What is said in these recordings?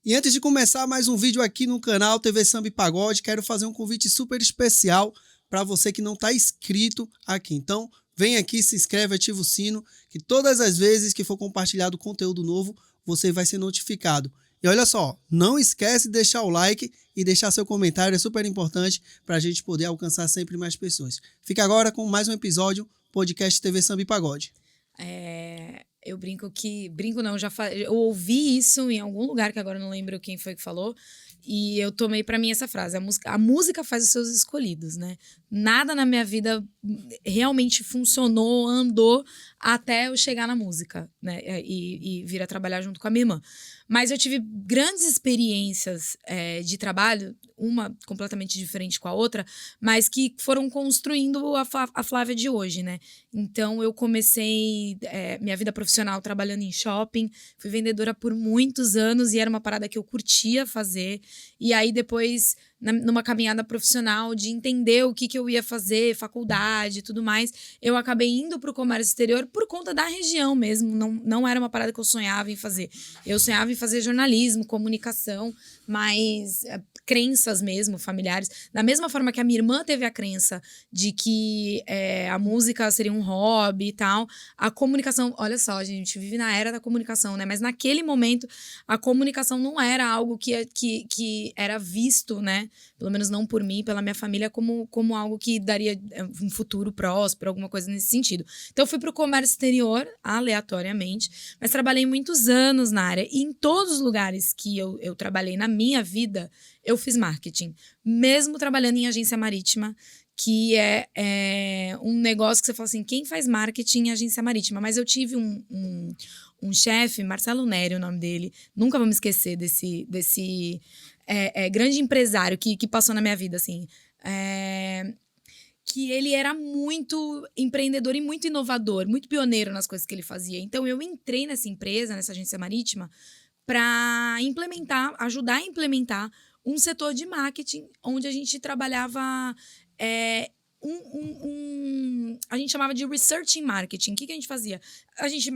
E antes de começar mais um vídeo aqui no canal TV Samba e Pagode, quero fazer um convite super especial para você que não está inscrito aqui. Então, vem aqui, se inscreve, ativa o sino, que todas as vezes que for compartilhado conteúdo novo, você vai ser notificado. E olha só, não esquece de deixar o like e deixar seu comentário, é super importante para a gente poder alcançar sempre mais pessoas. Fica agora com mais um episódio, podcast TV Samba e Pagode. Eu brinco que... Brinco não, eu ouvi isso em algum lugar, que agora eu não lembro quem foi que falou, e eu tomei pra mim essa frase: a música faz os seus escolhidos, né? Nada na minha vida realmente funcionou, andou até eu chegar na música, né? E vir a trabalhar junto com a minha irmã. Mas eu tive grandes experiências de trabalho, uma completamente diferente com a outra, mas que foram construindo a Flávia de hoje, né? Então, eu comecei minha vida profissional trabalhando em shopping, fui vendedora por muitos anos e era uma parada que eu curtia fazer. E aí, depois, numa caminhada profissional de entender o que eu ia fazer, faculdade e tudo mais, eu acabei indo para o comércio exterior por conta da região mesmo. Não era uma parada que eu sonhava em fazer. Eu sonhava em fazer jornalismo, comunicação, mas crenças mesmo, familiares. Da mesma forma que a minha irmã teve a crença de que a música seria um hobby e tal, a comunicação... Olha só, a gente vive na era da comunicação, né? Mas naquele momento, a comunicação não era algo que era visto, né? Pelo menos não por mim, pela minha família, como algo que daria um futuro próspero, alguma coisa nesse sentido. Então, eu fui para o comércio exterior, aleatoriamente, mas trabalhei muitos anos na área. E em todos os lugares que eu trabalhei na minha vida, eu fiz marketing. Mesmo trabalhando em agência marítima, que é um negócio que você fala assim, quem faz marketing em agência marítima? Mas eu tive um chefe, Marcelo Neri, o nome dele, nunca vou me esquecer desse grande empresário que passou na minha vida, assim, que ele era muito empreendedor e muito inovador, muito pioneiro nas coisas que ele fazia. Então, eu entrei nessa empresa, nessa agência marítima, para ajudar a implementar um setor de marketing, onde a gente trabalhava... a gente chamava de research in marketing. O que a gente fazia? A gente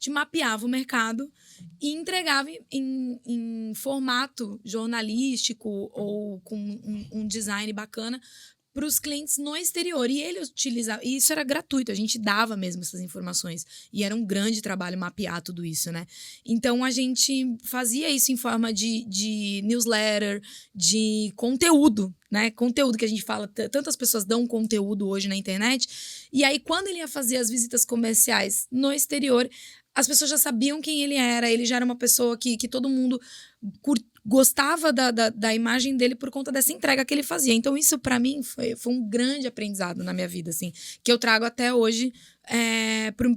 mapeava o mercado e entregava em formato jornalístico ou com um design bacana para os clientes no exterior. E ele utilizava... E isso era gratuito, a gente dava mesmo essas informações. E era um grande trabalho mapear tudo isso, né? Então, a gente fazia isso em forma de newsletter, de conteúdo, né? Conteúdo que a gente fala, tantas pessoas dão conteúdo hoje na internet. E aí, quando ele ia fazer as visitas comerciais no exterior, as pessoas já sabiam quem ele já era uma pessoa que todo mundo gostava da imagem dele por conta dessa entrega que ele fazia. Então, isso para mim foi um grande aprendizado na minha vida, assim, que eu trago até hoje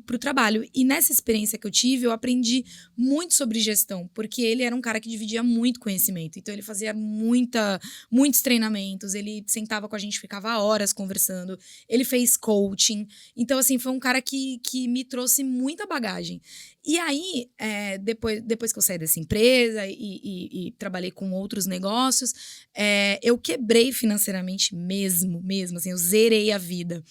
pro trabalho. E nessa experiência que eu tive, eu aprendi muito sobre gestão, porque ele era um cara que dividia muito conhecimento. Então, ele fazia muitos treinamentos, ele sentava com a gente, ficava horas conversando, ele fez coaching. Então, assim, foi um cara que me trouxe muita bagagem. E aí, depois que eu saí dessa empresa e trabalhei com outros negócios, eu quebrei financeiramente mesmo, assim, eu zerei a vida.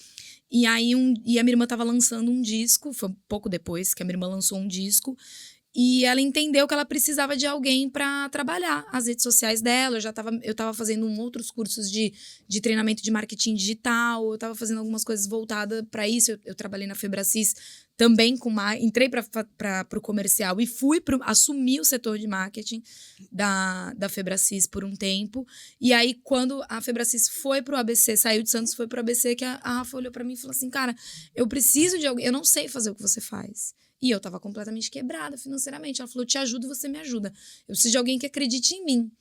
E aí, a minha irmã estava lançando um disco, foi um pouco depois que a minha irmã lançou um disco, e ela entendeu que ela precisava de alguém para trabalhar as redes sociais dela. Eu tava fazendo outros cursos de treinamento de marketing digital, eu estava fazendo algumas coisas voltadas para isso. Eu trabalhei na Febracis também entrei para o comercial e assumi o setor de marketing da Febracis por um tempo. E aí, quando a Febracis foi para o ABC, saiu de Santos, foi para o ABC, que a Rafa olhou para mim e falou assim, cara, eu preciso de alguém, eu não sei fazer o que você faz. E eu tava completamente quebrada financeiramente. Ela falou, eu te ajudo e você me ajuda. Eu preciso de alguém que acredite em mim.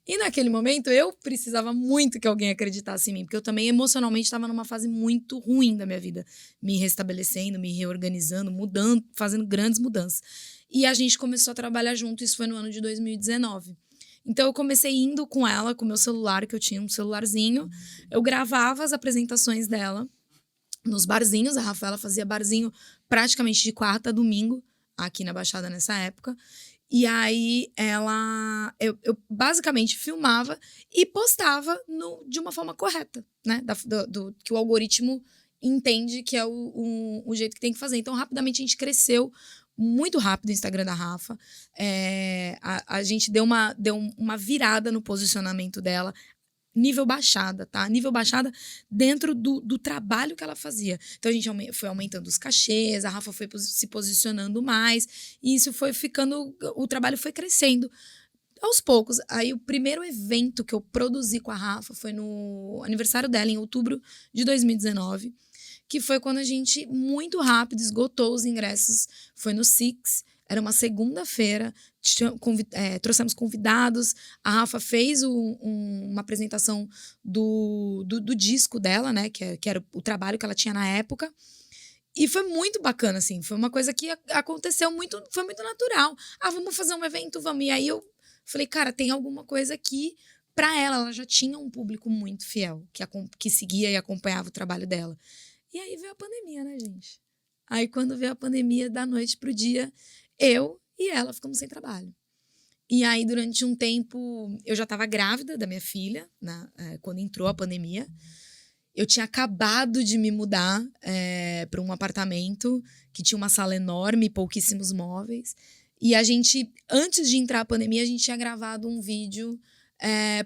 E naquele momento, eu precisava muito que alguém acreditasse em mim, porque eu também emocionalmente estava numa fase muito ruim da minha vida, me restabelecendo, me reorganizando, mudando, fazendo grandes mudanças. E a gente começou a trabalhar junto, isso foi no ano de 2019. Então, eu comecei indo com ela, com o meu celular, que eu tinha um celularzinho, eu gravava as apresentações dela nos barzinhos. A Rafaela fazia barzinho praticamente de quarta a domingo, aqui na Baixada nessa época. E aí, eu basicamente filmava e postava de uma forma correta, né? Que o algoritmo entende que é o jeito que tem que fazer. Então, rapidamente, a gente cresceu muito rápido o Instagram da Rafa. A gente deu uma virada no posicionamento dela. Nível baixada, tá? Nível baixada dentro do trabalho que ela fazia. Então, a gente foi aumentando os cachês, a Rafa foi se posicionando mais, e isso foi ficando... O trabalho foi crescendo aos poucos. Aí, o primeiro evento que eu produzi com a Rafa foi no aniversário dela, em outubro de 2019, que foi quando a gente, muito rápido, esgotou os ingressos. Foi no Six, era uma segunda-feira, trouxemos convidados, a Rafa fez uma apresentação do disco dela, né, que era o trabalho que ela tinha na época, e foi muito bacana, assim, foi uma coisa que aconteceu foi muito natural. Vamos fazer um evento, vamos. E aí eu falei, cara, tem alguma coisa aqui pra ela já tinha um público muito fiel, que seguia e acompanhava o trabalho dela. E aí veio a pandemia, né, gente? Aí quando veio a pandemia, da noite pro dia, eu e ela ficamos sem trabalho. E aí, durante um tempo, eu já estava grávida da minha filha, quando entrou a pandemia. Eu tinha acabado de me mudar para um apartamento que tinha uma sala enorme e pouquíssimos móveis. E a gente, antes de entrar a pandemia, a gente tinha gravado um vídeo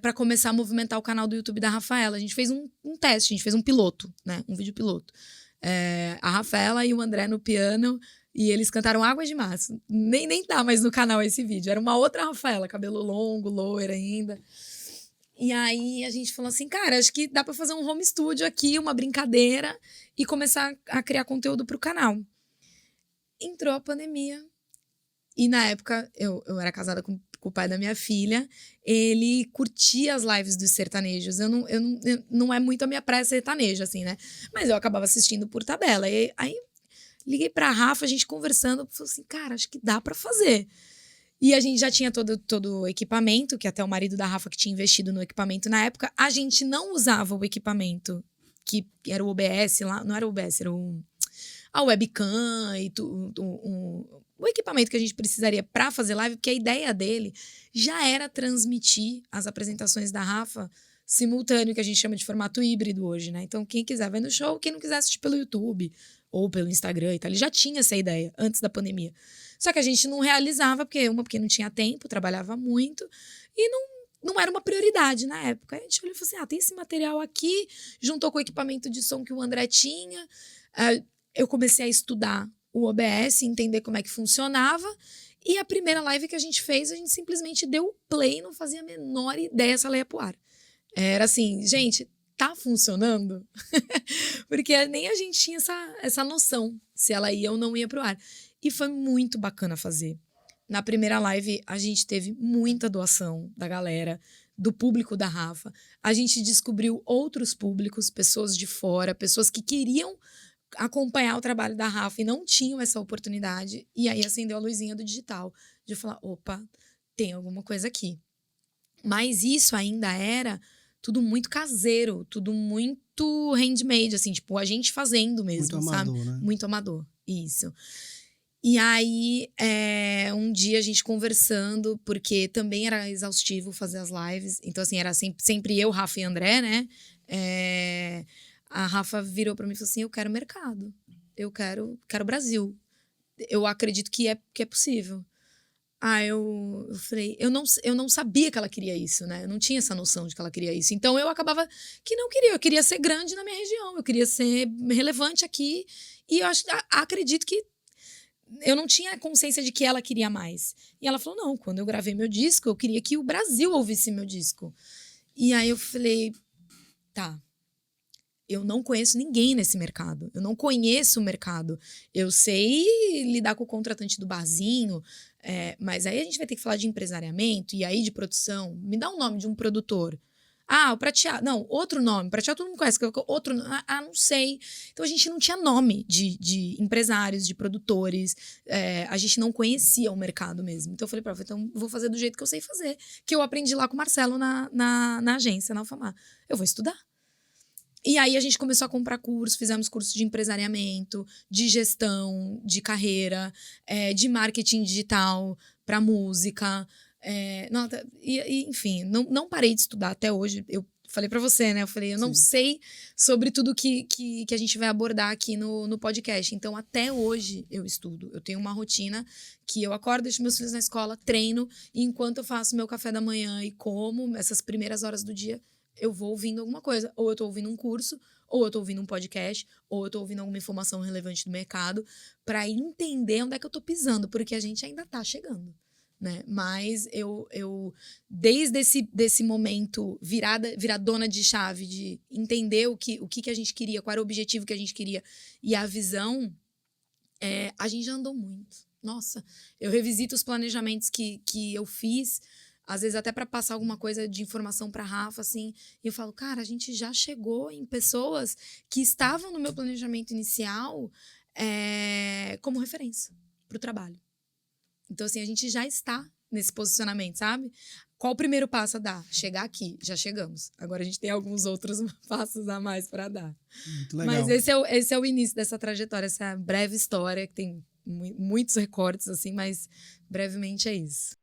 para começar a movimentar o canal do YouTube da Rafaela. A gente fez um teste, a gente fez um piloto, né? Um vídeo piloto. A Rafaela e o André no piano, e eles cantaram Águas de Março. Nem tá mais no canal esse vídeo. Era uma outra Rafaela, cabelo longo, loira ainda. E aí a gente falou assim, cara, acho que dá pra fazer um home studio aqui, uma brincadeira, e começar a criar conteúdo pro canal. Entrou a pandemia, e na época eu era casada com o pai da minha filha, ele curtia as lives dos sertanejos. Não é muito a minha praia sertaneja, assim, né? Mas eu acabava assistindo por tabela. E aí liguei pra Rafa, a gente conversando, falou assim, cara, acho que dá pra fazer. E a gente já tinha todo o equipamento, que até o marido da Rafa que tinha investido no equipamento na época, a gente não usava o equipamento, que era o OBS lá, não era o OBS, era a webcam e o equipamento que a gente precisaria para fazer live, porque a ideia dele já era transmitir as apresentações da Rafa simultâneo, que a gente chama de formato híbrido hoje, né? Então, quem quiser ver no show, quem não quiser assistir pelo YouTube ou pelo Instagram e tal, ele já tinha essa ideia antes da pandemia. Só que a gente não realizava, porque não tinha tempo, trabalhava muito, e não era uma prioridade na época. Aí a gente olhou e falou assim, tem esse material aqui, juntou com o equipamento de som que o André tinha. Eu comecei a estudar o OBS, entender como é que funcionava, e a primeira live que a gente fez, a gente simplesmente deu o play, não fazia a menor ideia se ela ia pro ar. Era assim, gente, tá funcionando? Porque nem a gente tinha essa noção se ela ia ou não ia pro ar. E foi muito bacana fazer. Na primeira live, a gente teve muita doação da galera, do público da Rafa. A gente descobriu outros públicos, pessoas de fora, pessoas que queriam acompanhar o trabalho da Rafa e não tinham essa oportunidade. E aí acendeu a luzinha do digital, de falar, opa, tem alguma coisa aqui. Mas isso ainda era tudo muito caseiro, tudo muito handmade, assim, tipo, a gente fazendo mesmo, muito sabe? amador, né? Muito amador, isso. E aí, um dia a gente conversando, porque também era exaustivo fazer as lives. Então, assim, era sempre eu, Rafa e André, né? A Rafa virou pra mim e falou assim, eu quero mercado. Eu quero Brasil. Eu acredito que é possível. Eu falei, eu não sabia que ela queria isso, né? Eu não tinha essa noção de que ela queria isso. Então, eu acabava que não queria. Eu queria ser grande na minha região. Eu queria ser relevante aqui. E eu acredito que eu não tinha consciência de que ela queria mais. E ela falou, não, quando eu gravei meu disco, eu queria que o Brasil ouvisse meu disco. E aí eu falei, tá, eu não conheço ninguém nesse mercado. Eu não conheço o mercado. Eu sei lidar com o contratante do barzinho, mas aí a gente vai ter que falar de empresariamento e aí de produção. Me dá um nome de um produtor. O Prateado. Não, outro nome. Prateado todo mundo conhece. Outro, não sei. Então, a gente não tinha nome de empresários, de produtores. A gente não conhecia o mercado mesmo. Então, eu falei pra ela, então, vou fazer do jeito que eu sei fazer. Que eu aprendi lá com o Marcelo na agência, na Alfamar. Eu vou estudar. E aí, a gente começou a comprar cursos. Fizemos cursos de empresariamento, de gestão, de carreira, de marketing digital para música. Enfim, não parei de estudar até hoje. Eu falei pra você, né? Eu falei, eu não sei sobre tudo que a gente vai abordar aqui no podcast. Então, até hoje, eu estudo. Eu tenho uma rotina que eu acordo, deixo meus filhos na escola, treino, e enquanto eu faço meu café da manhã e como, essas primeiras horas do dia, eu vou ouvindo alguma coisa. Ou eu tô ouvindo um curso, ou eu tô ouvindo um podcast, ou eu tô ouvindo alguma informação relevante do mercado, pra entender onde é que eu tô pisando, porque a gente ainda tá chegando. Né? Mas eu desde desse momento viradona de chave, de entender o que a gente queria, qual era o objetivo que a gente queria e a visão, a gente já andou muito. Nossa, eu revisito os planejamentos que eu fiz, às vezes até para passar alguma coisa de informação para Rafa, assim, e eu falo, cara, a gente já chegou em pessoas que estavam no meu planejamento inicial como referência para o trabalho. Então, assim, a gente já está nesse posicionamento, sabe? Qual o primeiro passo a dar? Chegar aqui, já chegamos. Agora a gente tem alguns outros passos a mais para dar. Muito legal. Mas esse é o início dessa trajetória, essa breve história, que tem muitos recortes, assim, mas brevemente é isso.